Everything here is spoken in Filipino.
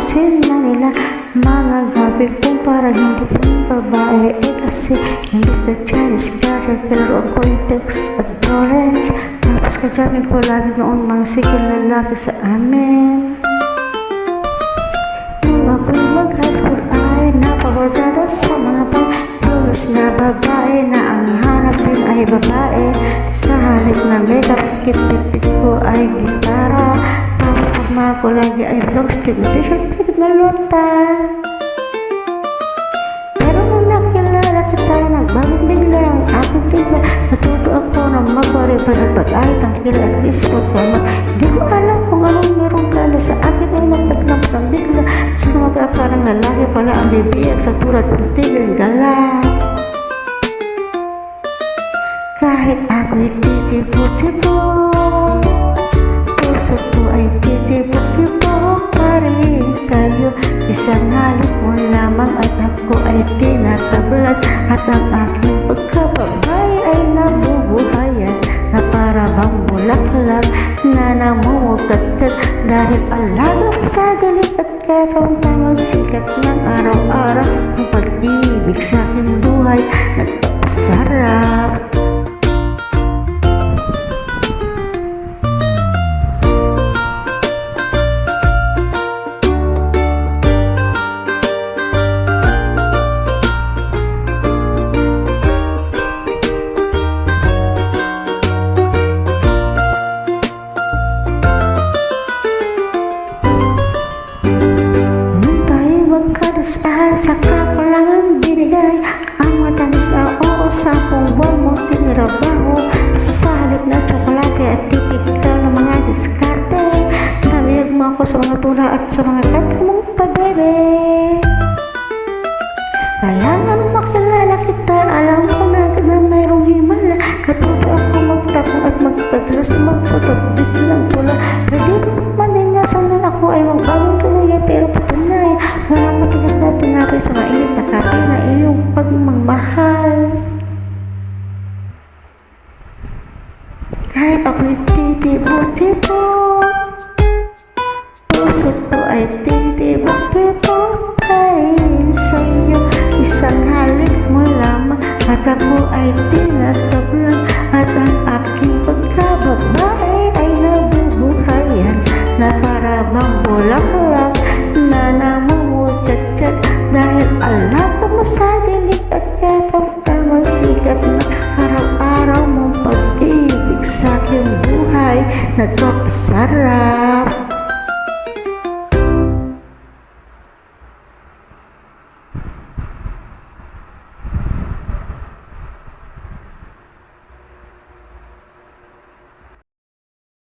Pansin na nila mga gabi kung parang hindi pang babae. Kasi imbis na Chinese garter, pero ako'y text at Florence. Tapos kadyami ko lagi noon mga sikil lalaki sa amin. Nung ako'y mag-high school ay napabordado sa mga pang-tours na babae na ang hanapin ay babae. Sa halip na makeup, kit-pit ko ay gitara. Tapos pagma ko lagi ay vlog stick, t-shirt, pigit na luta. Pero nung nakilala kita, nagbagong bigla ang aking tigla. Natuto ako na mag-whatever at pag-ay tangkila at ispot sa mat. Di ko alam kung anong merong kala sa akin ay nagpaglamp ng bigla. Sa mga parang lalaki pala ang bibiyag sa tulad ng tigil gala. Kahit ako'y titipo-tipo, puso ko ay titipo-tipo pa rin sa'yo. Isang halik mo lamang at ako ay tinatablan. At ang aking pagkababay ay nabubuhayan na para bang bulaklak na namumugkat-kat. Dahil alaga ko sa galit at karamdaman sikat ng araw-araw. Ang pag-ibig sa aking buhay nagpapasarap. Saka ko lang ang binigay ang matamis na oo sa buwan mong tinirabaho. Sa halip na tsokolate at tipikal ng mga diskarte. Nabiyag mo ako sa mga tula at sa mga kanta mong pabebe. Kaya nga nung makilala kita, alam ko na agad na mayroong himala. Katuto ako magtakong at magpadala sa magsutot bis ng pula. Pwede man din nga sandan ako ay magbagong tuluyan, pero patunay walang matigas na tinapay sa mainit na kape na iyong pagmamahal. Kahit ako'y titibo-tibo, puso ko ay titibo-tibo pa rin sa'yo. Isang halik mo lamang at ako ay tinatablan. At ang aking pagkababae ay nabubuhayan na para bang bulaklak na namumugkat-kat. Dahil alam ko mo sa dilig at katamtamang sikat na araw-araw mong pag-ibig sa aking buhay nagpapasarap.